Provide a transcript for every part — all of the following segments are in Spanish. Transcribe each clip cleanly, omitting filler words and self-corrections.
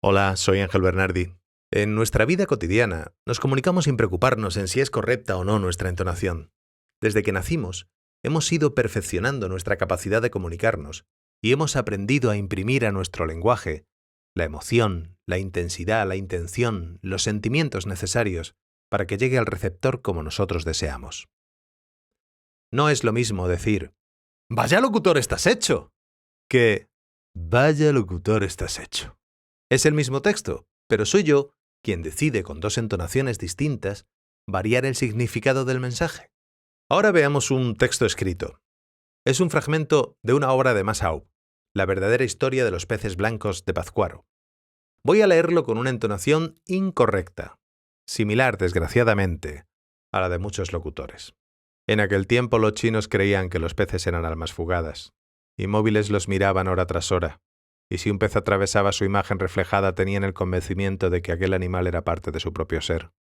Hola, soy Ángel Bernardi. En nuestra vida cotidiana nos comunicamos sin preocuparnos en si es correcta o no nuestra entonación. Desde que nacimos, hemos ido perfeccionando nuestra capacidad de comunicarnos y hemos aprendido a imprimir a nuestro lenguaje la emoción, la intensidad, la intención, los sentimientos necesarios para que llegue al receptor como nosotros deseamos. No es lo mismo decir «¡Vaya locutor estás hecho!» que «¡Vaya locutor estás hecho!». Es el mismo texto, pero soy yo quien decide con dos entonaciones distintas variar el significado del mensaje. Ahora veamos un texto escrito. Es un fragmento de una obra de Masao, La verdadera historia de los peces blancos de Pátzcuaro. Voy a leerlo con una entonación incorrecta, similar, desgraciadamente, a la de muchos locutores. En aquel tiempo los chinos creían que los peces eran almas fugadas. Inmóviles los miraban hora tras hora. Y si un pez atravesaba su imagen reflejada, tenían el convencimiento de que aquel animal era parte de su propio ser.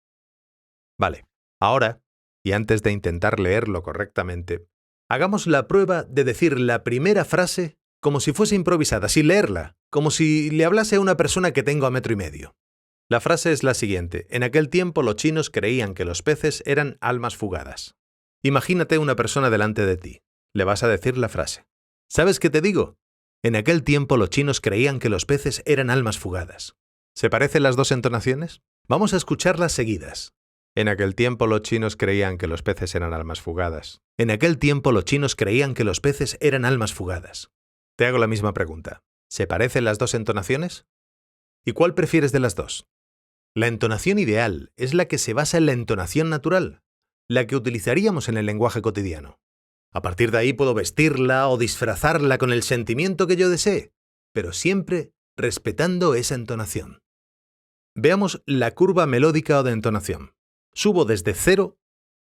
Vale, ahora, y antes de intentar leerlo correctamente, hagamos la prueba de decir la primera frase como si fuese improvisada, sin leerla, como si le hablase a una persona que tengo a 1,5 metros. La frase es la siguiente: en aquel tiempo los chinos creían que los peces eran almas fugadas. Imagínate una persona delante de ti. Le vas a decir la frase. ¿Sabes qué te digo? En aquel tiempo los chinos creían que los peces eran almas fugadas. ¿Se parecen las dos entonaciones? Vamos a escucharlas seguidas. En aquel tiempo los chinos creían que los peces eran almas fugadas. En aquel tiempo los chinos creían que los peces eran almas fugadas. Te hago la misma pregunta. ¿Se parecen las dos entonaciones? ¿Y cuál prefieres de las dos? La entonación ideal es la que se basa en la entonación natural, la que utilizaríamos en el lenguaje cotidiano. A partir de ahí puedo vestirla o disfrazarla con el sentimiento que yo desee, pero siempre respetando esa entonación. Veamos la curva melódica o de entonación. Subo desde 0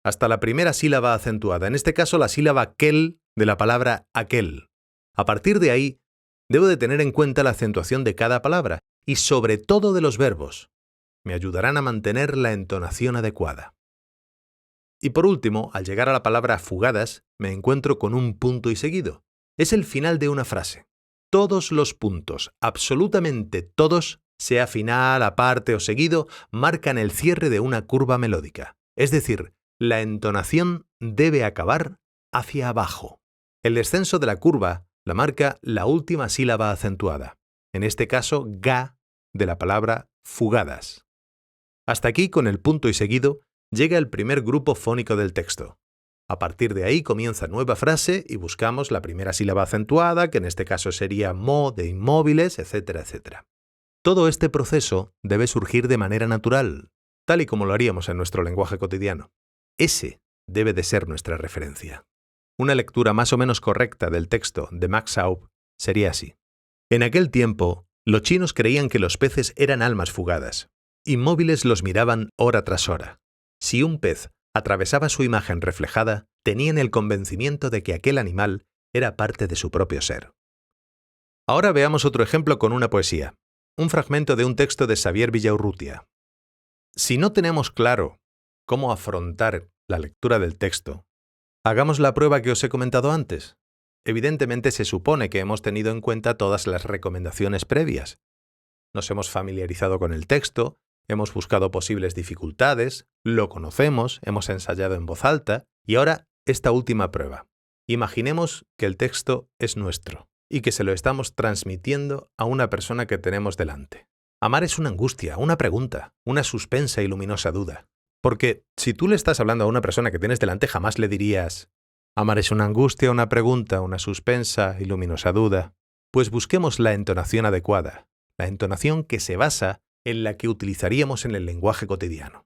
hasta la primera sílaba acentuada, en este caso la sílaba quel de la palabra aquel. A partir de ahí, debo de tener en cuenta la acentuación de cada palabra y sobre todo de los verbos. Me ayudarán a mantener la entonación adecuada. Y por último, al llegar a la palabra fugadas, me encuentro con un punto y seguido. Es el final de una frase. Todos los puntos, absolutamente todos, sea final, aparte o seguido, marcan el cierre de una curva melódica. Es decir, la entonación debe acabar hacia abajo. El descenso de la curva la marca la última sílaba acentuada. En este caso, ga de la palabra fugadas. Hasta aquí, con el punto y seguido, llega el primer grupo fónico del texto. A partir de ahí comienza nueva frase y buscamos la primera sílaba acentuada, que en este caso sería mo de inmóviles, etcétera, etcétera. Todo este proceso debe surgir de manera natural, tal y como lo haríamos en nuestro lenguaje cotidiano. Ese debe de ser nuestra referencia. Una lectura más o menos correcta del texto de Masao sería así. En aquel tiempo, los chinos creían que los peces eran almas fugadas. Inmóviles los miraban hora tras hora. Si un pez atravesaba su imagen reflejada, tenían el convencimiento de que aquel animal era parte de su propio ser. Ahora veamos otro ejemplo con una poesía, un fragmento de un texto de Xavier Villaurrutia. Si no tenemos claro cómo afrontar la lectura del texto, hagamos la prueba que os he comentado antes. Evidentemente se supone que hemos tenido en cuenta todas las recomendaciones previas. Nos hemos familiarizado con el texto, hemos buscado posibles dificultades, lo conocemos, hemos ensayado en voz alta, y ahora esta última prueba. Imaginemos que el texto es nuestro y que se lo estamos transmitiendo a una persona que tenemos delante. Amar es una angustia, una pregunta, una suspensa y luminosa duda. Porque si tú le estás hablando a una persona que tienes delante, jamás le dirías: amar es una angustia, una pregunta, una suspensa y luminosa duda. Pues busquemos la entonación adecuada, la entonación que se basa en la que utilizaríamos en el lenguaje cotidiano.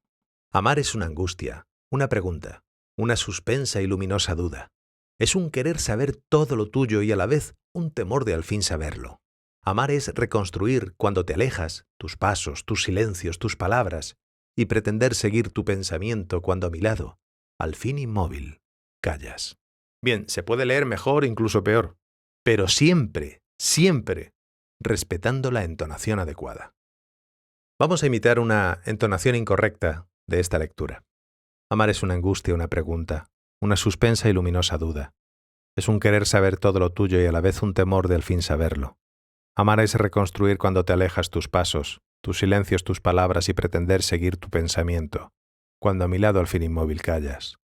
Amar es una angustia, una pregunta, una suspensa y luminosa duda. Es un querer saber todo lo tuyo y a la vez un temor de al fin saberlo. Amar es reconstruir cuando te alejas, tus pasos, tus silencios, tus palabras, y pretender seguir tu pensamiento cuando a mi lado, al fin inmóvil, callas. Bien, se puede leer mejor, incluso peor, pero siempre, siempre, respetando la entonación adecuada. Vamos a imitar una entonación incorrecta de esta lectura. Amar es una angustia, una pregunta, una suspensa y luminosa duda. Es un querer saber todo lo tuyo y a la vez un temor de al fin saberlo. Amar es reconstruir cuando te alejas tus pasos, tus silencios, tus palabras y pretender seguir tu pensamiento, cuando a mi lado al fin inmóvil callas.